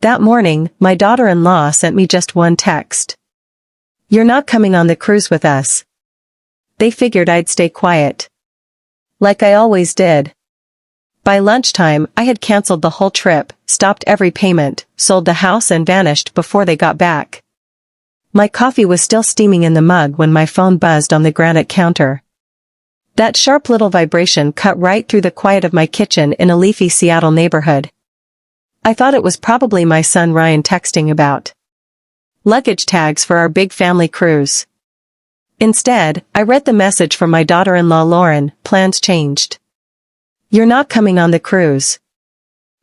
That morning, my daughter-in-law sent me just one text. "You're not coming on the cruise with us." They figured I'd stay quiet. Like I always did. By lunchtime, I had canceled the whole trip, stopped every payment, sold the house and vanished before they got back. My coffee was still steaming in the mug when my phone buzzed on the granite counter. That sharp little vibration cut right through the quiet of my kitchen in a leafy Seattle neighborhood. I thought it was probably my son Ryan texting about luggage tags for our big family cruise. Instead, I read the message from my daughter-in-law Lauren. "Plans changed. You're not coming on the cruise.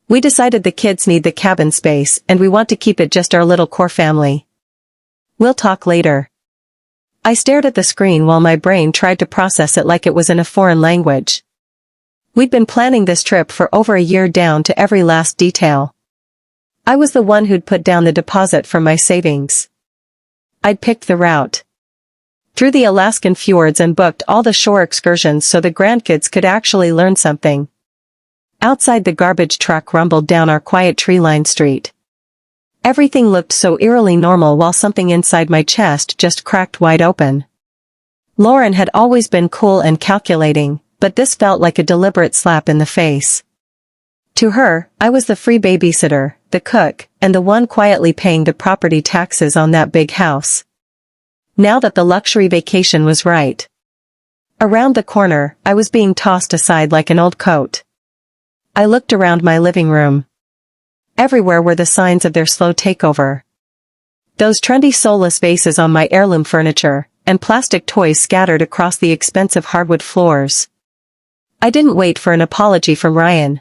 We decided the kids need the cabin space and we want to keep it just our little core family. We'll talk later." I stared at the screen while my brain tried to process it like it was in a foreign language. We'd been planning this trip for over a year down to every last detail. I was the one who'd put down the deposit from my savings. I'd picked the route through the Alaskan fjords and booked all the shore excursions so the grandkids could actually learn something. Outside, the garbage truck rumbled down our quiet tree-lined street. Everything looked so eerily normal while something inside my chest just cracked wide open. Lauren had always been cool and calculating, but this felt like a deliberate slap in the face. To her, I was the free babysitter, the cook, and the one quietly paying the property taxes on that big house. Now that the luxury vacation was right around the corner, I was being tossed aside like an old coat. I looked around my living room. Everywhere were the signs of their slow takeover. Those trendy soulless vases on my heirloom furniture, and plastic toys scattered across the expensive hardwood floors. I didn't wait for an apology from Ryan.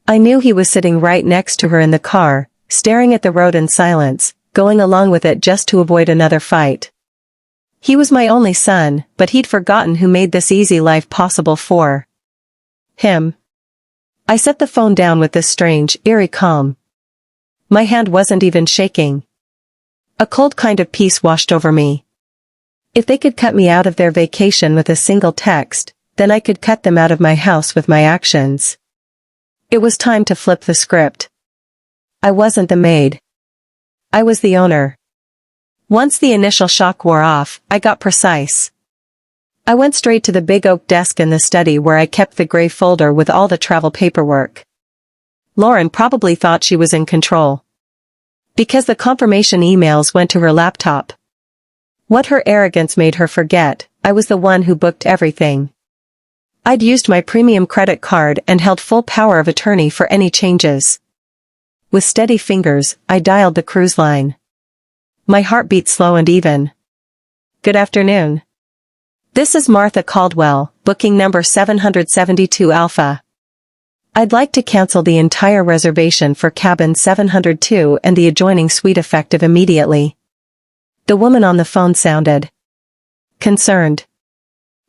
I knew he was sitting right next to her in the car, staring at the road in silence, going along with it just to avoid another fight. He was my only son, but he'd forgotten who made this easy life possible for him. I set the phone down with this strange, eerie calm. My hand wasn't even shaking. A cold kind of peace washed over me. If they could cut me out of their vacation with a single text, then I could cut them out of my house with my actions. It was time to flip the script. I wasn't the maid. I was the owner. Once the initial shock wore off, I got precise. I went straight to the big oak desk in the study where I kept the gray folder with all the travel paperwork. Lauren probably thought she was in control, because the confirmation emails went to her laptop. What her arrogance made her forget, I was the one who booked everything. I'd used my premium credit card and held full power of attorney for any changes. With steady fingers, I dialed the cruise line. My heart beat slow and even. "Good afternoon. This is Martha Caldwell, booking number 772 Alpha. I'd like to cancel the entire reservation for cabin 702 and the adjoining suite effective immediately." The woman on the phone sounded concerned.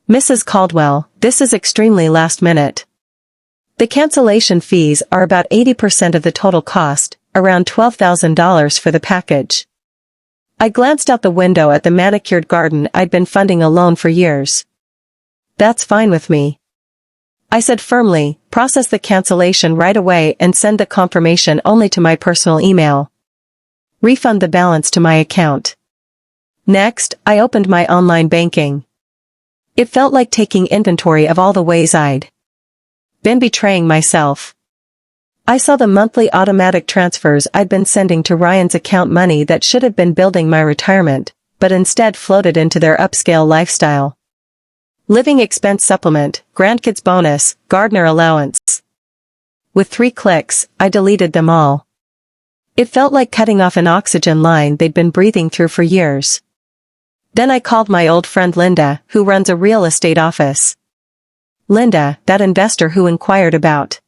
"Mrs. Caldwell, this is extremely last minute. The cancellation fees are about 80% of the total cost, around $12,000 for the package." I glanced out the window at the manicured garden I'd been funding alone for years. "That's fine with me," I said firmly. "Process the cancellation right away and send the confirmation only to my personal email. Refund the balance to my account." Next, I opened my online banking. It felt like taking inventory of all the ways I'd been betraying myself. I saw the monthly automatic transfers I'd been sending to Ryan's account, money that should have been building my retirement, but instead floated into their upscale lifestyle. Living expense supplement, grandkids bonus, gardener allowance. With 3 clicks, I deleted them all. It felt like cutting off an oxygen line they'd been breathing through for years. Then I called my old friend Linda, who runs a real estate office. "Linda, that investor who inquired about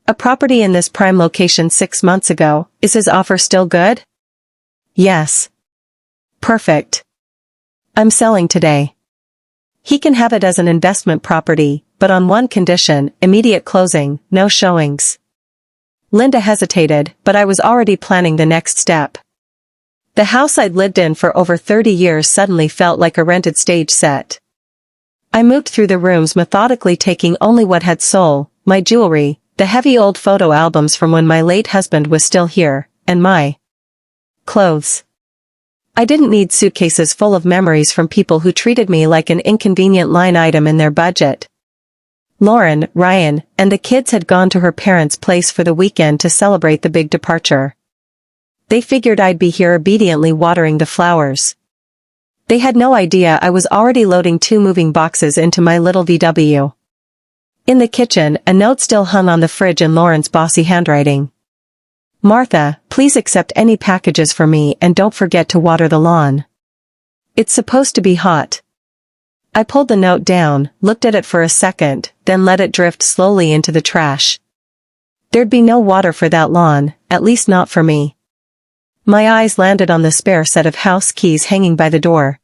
a property in this prime location 6 months ago, is his offer still good?" "Yes." "Perfect. I'm selling today. He can have it as an investment property, but on one condition: immediate closing, no showings." Linda hesitated, but I was already planning the next step. The house I'd lived in for over 30 years suddenly felt like a rented stage set. I moved through the rooms methodically, taking only what had soul: my jewelry, The heavy old photo albums from when my late husband was still here, and my clothes. I didn't need suitcases full of memories from people who treated me like an inconvenient line item in their budget. Lauren, Ryan, and the kids had gone to her parents' place for the weekend to celebrate the big departure. They figured I'd be here obediently watering the flowers. They had no idea I was already loading 2 moving boxes into my little VW. In the kitchen, a note still hung on the fridge in Lauren's bossy handwriting. Martha, please accept any packages for me and don't forget to water the lawn. It's supposed to be hot. I pulled the note down, looked at it for a second, then let it drift slowly into the trash. There'd be no water for that lawn, at least not for me. My eyes landed on the spare set of house keys hanging by the door.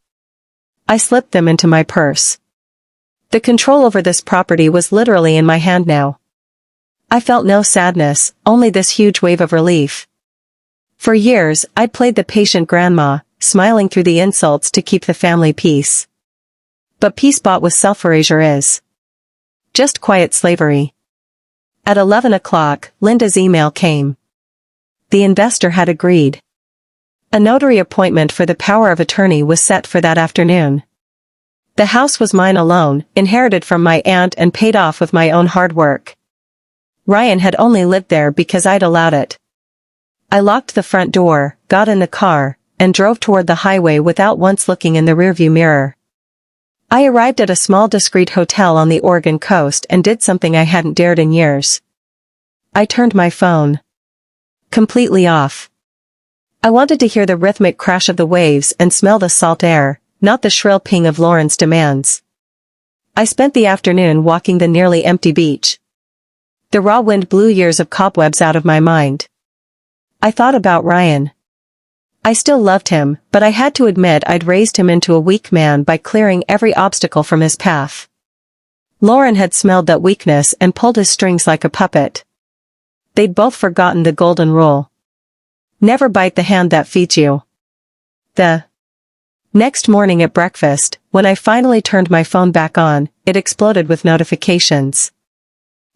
I slipped them into my purse. The control over this property was literally in my hand now. I felt no sadness, only this huge wave of relief. For years, I'd played the patient grandma, smiling through the insults to keep the family peace. But peace bought with self-erasure is just quiet slavery. At 11 o'clock, Linda's email came. The investor had agreed. A notary appointment for the power of attorney was set for that afternoon. The house was mine alone, inherited from my aunt and paid off with my own hard work. Ryan had only lived there because I'd allowed it. I locked the front door, got in the car, and drove toward the highway without once looking in the rearview mirror. I arrived at a small discreet hotel on the Oregon coast and did something I hadn't dared in years. I turned my phone completely off. I wanted to hear the rhythmic crash of the waves and smell the salt air, not the shrill ping of Lauren's demands. I spent the afternoon walking the nearly empty beach. The raw wind blew years of cobwebs out of my mind. I thought about Ryan. I still loved him, but I had to admit I'd raised him into a weak man by clearing every obstacle from his path. Lauren had smelled that weakness and pulled his strings like a puppet. They'd both forgotten the golden rule. Never bite the hand that feeds you. The next morning at breakfast, when I finally turned my phone back on, it exploded with notifications.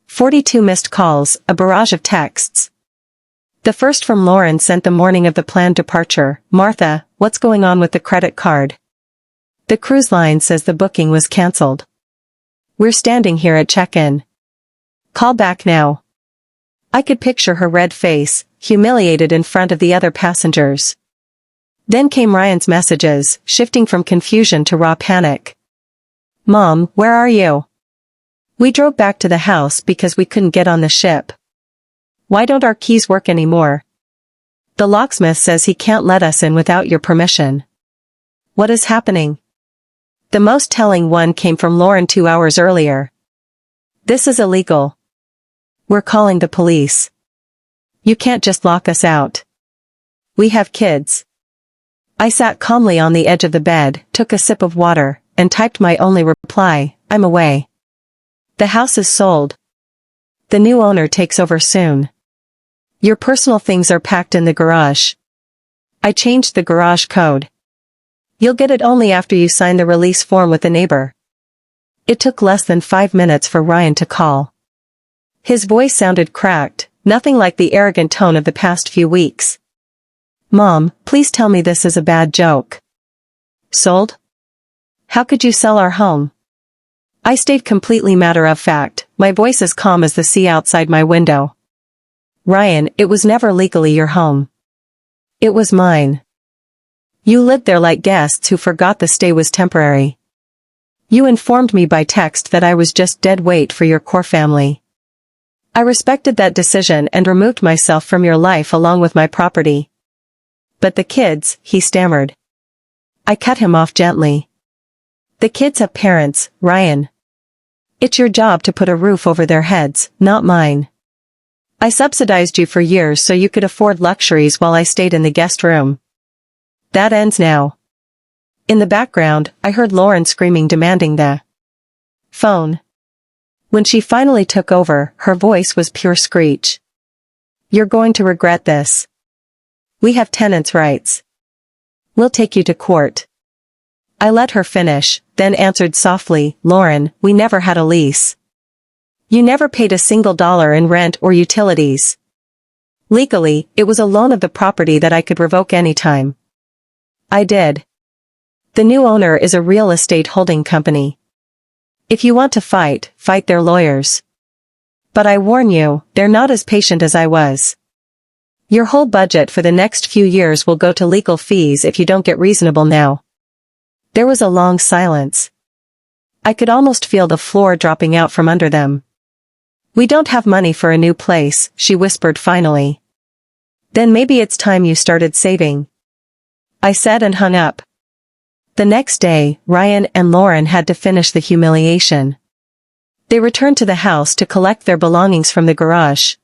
42 missed calls, a barrage of texts. The first from Lauren sent the morning of the planned departure. Martha, what's going on with the credit card? The cruise line says the booking was cancelled. We're standing here at check-in. Call back now. I could picture her red face, humiliated in front of the other passengers. Then came Ryan's messages, shifting from confusion to raw panic. Mom, where are you? We drove back to the house because we couldn't get on the ship. Why don't our keys work anymore? The locksmith says he can't let us in without your permission. What is happening? The most telling one came from Lauren 2 hours earlier. This is illegal. We're calling the police. You can't just lock us out. We have kids. I sat calmly on the edge of the bed, took a sip of water, and typed my only reply, I'm away. The house is sold. The new owner takes over soon. Your personal things are packed in the garage. I changed the garage code. You'll get it only after you sign the release form with the neighbor. It took less than 5 minutes for Ryan to call. His voice sounded cracked, nothing like the arrogant tone of the past few weeks. Mom, please tell me this is a bad joke. Sold? How could you sell our home? I stayed completely matter of fact, my voice as calm as the sea outside my window. Ryan, it was never legally your home. It was mine. You lived there like guests who forgot the stay was temporary. You informed me by text that I was just dead weight for your core family. I respected that decision and removed myself from your life along with my property. But the kids, he stammered. I cut him off gently. The kids have parents, Ryan. It's your job to put a roof over their heads, not mine. I subsidized you for years so you could afford luxuries while I stayed in the guest room. That ends now. In the background, I heard Lauren screaming, demanding the phone. When she finally took over, her voice was pure screech. You're going to regret this. We have tenants' rights. We'll take you to court. I let her finish, then answered softly, Lauren, we never had a lease. You never paid a single dollar in rent or utilities. Legally, it was a loan of the property that I could revoke anytime. I did. The new owner is a real estate holding company. If you want to fight, fight their lawyers. But I warn you, they're not as patient as I was. Your whole budget for the next few years will go to legal fees if you don't get reasonable now. There was a long silence. I could almost feel the floor dropping out from under them. We don't have money for a new place, she whispered finally. Then maybe it's time you started saving. I said and hung up. The next day, Ryan and Lauren had to finish the humiliation. They returned to the house to collect their belongings from the garage.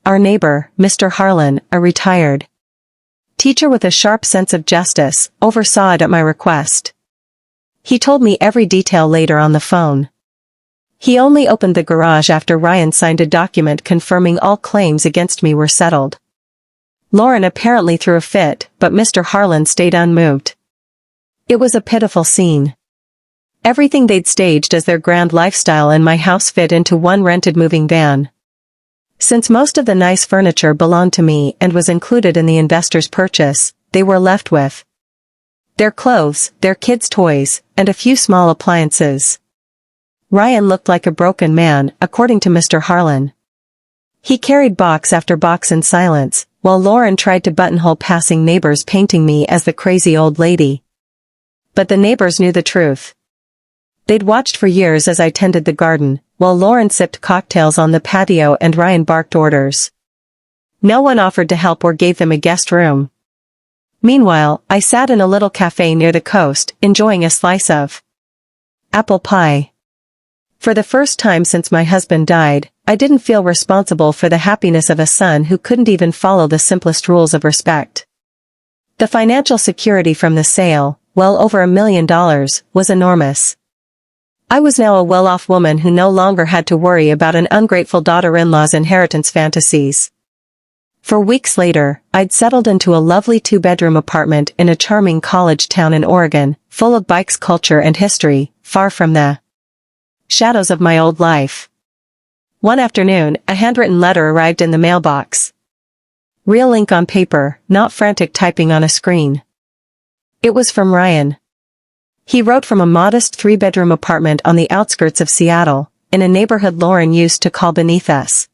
Our neighbor, Mr. Harlan, a retired teacher with a sharp sense of justice, oversaw it at my request. He told me every detail later on the phone. He only opened the garage after Ryan signed a document confirming all claims against me were settled. Lauren apparently threw a fit, but Mr. Harlan stayed unmoved. It was a pitiful scene. Everything they'd staged as their grand lifestyle in my house fit into one rented moving van. Since most of the nice furniture belonged to me and was included in the investor's purchase, they were left with their clothes, their kids' toys, and a few small appliances. Ryan looked like a broken man, according to Mr. Harlan. He carried box after box in silence, while Lauren tried to buttonhole passing neighbors painting me as the crazy old lady. But the neighbors knew the truth. They'd watched for years as I tended the garden, while Lauren sipped cocktails on the patio and Ryan barked orders. No one offered to help or gave them a guest room. Meanwhile, I sat in a little cafe near the coast, enjoying a slice of apple pie. For the first time since my husband died, I didn't feel responsible for the happiness of a son who couldn't even follow the simplest rules of respect. The financial security from the sale, well over $1 million, was enormous. I was now a well-off woman who no longer had to worry about an ungrateful daughter-in-law's inheritance fantasies. For weeks later, I'd settled into a lovely 2-bedroom apartment in a charming college town in Oregon, full of bikes, culture and history, far from the shadows of my old life. One afternoon, a handwritten letter arrived in the mailbox. Real ink on paper, not frantic typing on a screen. It was from Ryan. He wrote from a modest 3-bedroom apartment on the outskirts of Seattle, in a neighborhood Lauren used to call beneath us.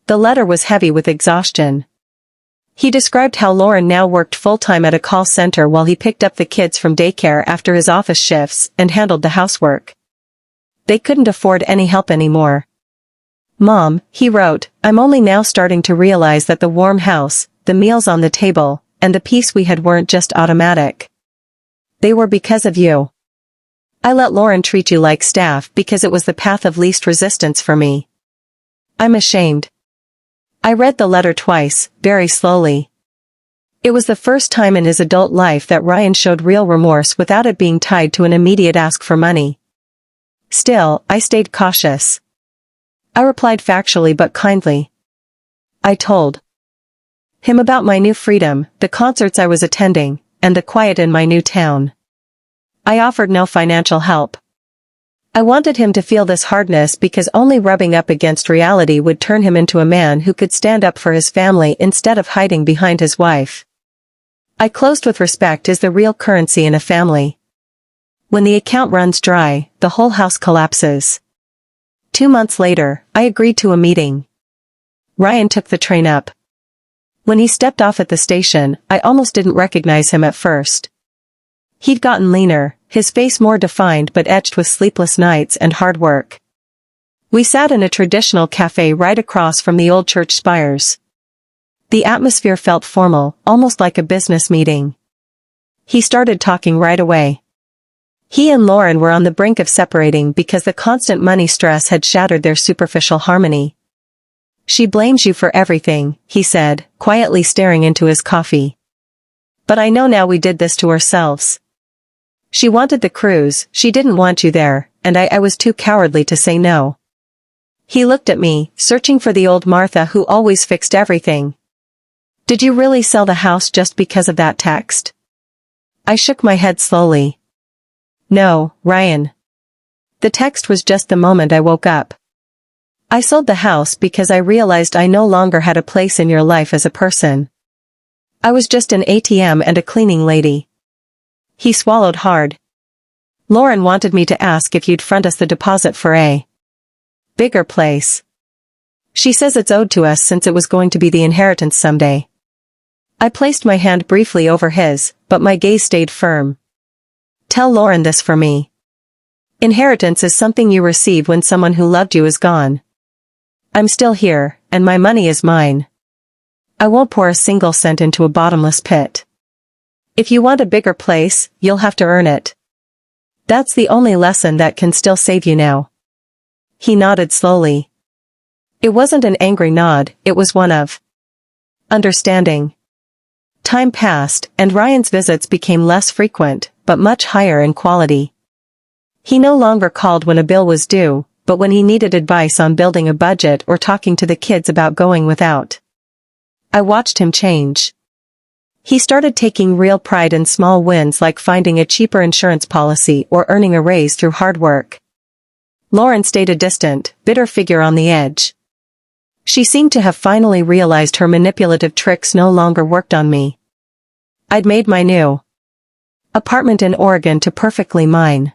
The letter was heavy with exhaustion. He described how Lauren now worked full-time at a call center while he picked up the kids from daycare after his office shifts and handled the housework. They couldn't afford any help anymore. Mom, he wrote, I'm only now starting to realize that the warm house, the meals on the table, and the peace we had weren't just automatic. They were because of you. I let Lauren treat you like staff because it was the path of least resistance for me. I'm ashamed. I read the letter twice, very slowly. It was the first time in his adult life that Ryan showed real remorse without it being tied to an immediate ask for money. Still, I stayed cautious. I replied factually but kindly. I told him about my new freedom, the concerts I was attending, and the quiet in my new town. I offered no financial help. I wanted him to feel this hardness because only rubbing up against reality would turn him into a man who could stand up for his family instead of hiding behind his wife. I closed with respect is the real currency in a family. When the account runs dry, the whole house collapses. 2 months later, I agreed to a meeting. Ryan took the train up. When he stepped off at the station, I almost didn't recognize him at first. He'd gotten leaner, his face more defined but etched with sleepless nights and hard work. We sat in a traditional cafe right across from the old church spires. The atmosphere felt formal, almost like a business meeting. He started talking right away. He and Lauren were on the brink of separating because the constant money stress had shattered their superficial harmony. She blames you for everything, he said, quietly staring into his coffee. But I know now we did this to ourselves. She wanted the cruise, she didn't want you there, and I was too cowardly to say no. He looked at me, searching for the old Martha who always fixed everything. Did you really sell the house just because of that text? I shook my head slowly. No, Ryan. The text was just the moment I woke up. I sold the house because I realized I no longer had a place in your life as a person. I was just an ATM and a cleaning lady. He swallowed hard. Lauren wanted me to ask if you'd front us the deposit for a bigger place. She says it's owed to us since it was going to be the inheritance someday. I placed my hand briefly over his, but my gaze stayed firm. Tell Lauren this for me. Inheritance is something you receive when someone who loved you is gone. I'm still here, and my money is mine. I won't pour a single cent into a bottomless pit. If you want a bigger place, you'll have to earn it. That's the only lesson that can still save you now. He nodded slowly. It wasn't an angry nod, it was one of understanding. Time passed, and Ryan's visits became less frequent, but much higher in quality. He no longer called when a bill was due, but when he needed advice on building a budget or talking to the kids about going without. I watched him change. He started taking real pride in small wins like finding a cheaper insurance policy or earning a raise through hard work. Lauren stayed a distant, bitter figure on the edge. She seemed to have finally realized her manipulative tricks no longer worked on me. I'd made my new apartment in Oregon to perfectly mine.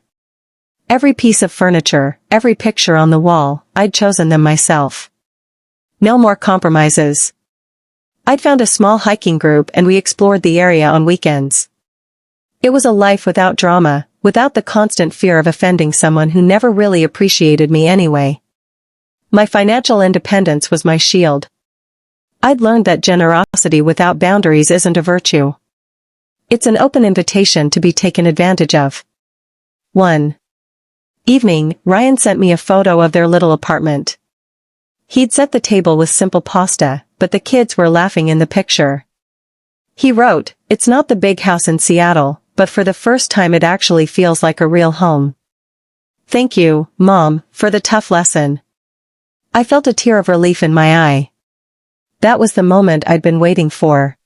Every piece of furniture, every picture on the wall, I'd chosen them myself. No more compromises. I'd found a small hiking group and we explored the area on weekends. It was a life without drama, without the constant fear of offending someone who never really appreciated me anyway. My financial independence was my shield. I'd learned that generosity without boundaries isn't a virtue. It's an open invitation to be taken advantage of. 1. Evening, Ryan sent me a photo of their little apartment. He'd set the table with simple pasta, but the kids were laughing in the picture. He wrote, "It's not the big house in Seattle, but for the first time it actually feels like a real home. Thank you, Mom, for the tough lesson." I felt a tear of relief in my eye. That was the moment I'd been waiting for.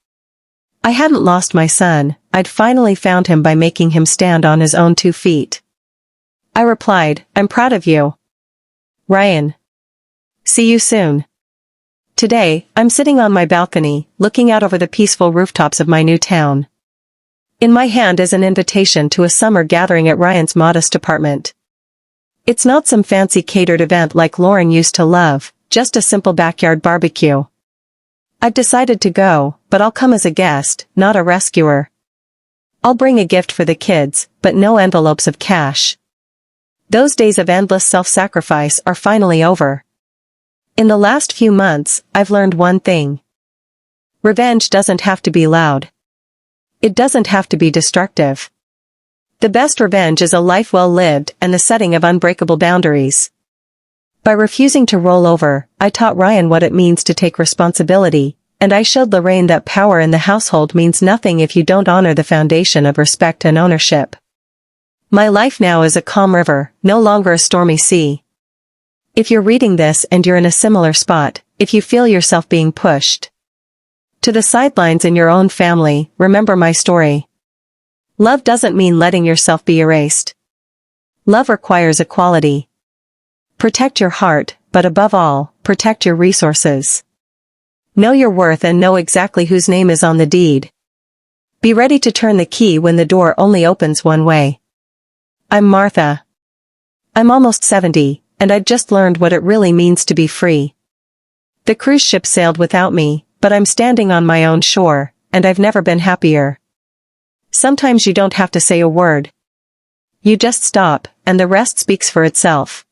I hadn't lost my son, I'd finally found him by making him stand on his own 2 feet. I replied, "I'm proud of you, Ryan. See you soon." Today, I'm sitting on my balcony, looking out over the peaceful rooftops of my new town. In my hand is an invitation to a summer gathering at Ryan's modest apartment. It's not some fancy catered event like Lauren used to love, just a simple backyard barbecue. I've decided to go, but I'll come as a guest, not a rescuer. I'll bring a gift for the kids, but no envelopes of cash. Those days of endless self-sacrifice are finally over. In the last few months, I've learned one thing. Revenge doesn't have to be loud. It doesn't have to be destructive. The best revenge is a life well lived and the setting of unbreakable boundaries. By refusing to roll over, I taught Ryan what it means to take responsibility, and I showed Lorraine that power in the household means nothing if you don't honor the foundation of respect and ownership. My life now is a calm river, no longer a stormy sea. If you're reading this and you're in a similar spot, if you feel yourself being pushed to the sidelines in your own family, remember my story. Love doesn't mean letting yourself be erased. Love requires equality. Protect your heart, but above all, protect your resources. Know your worth and know exactly whose name is on the deed. Be ready to turn the key when the door only opens one way. I'm Martha. I'm almost 70, and I've just learned what it really means to be free. The cruise ship sailed without me, but I'm standing on my own shore, and I've never been happier. Sometimes you don't have to say a word. You just stop, and the rest speaks for itself.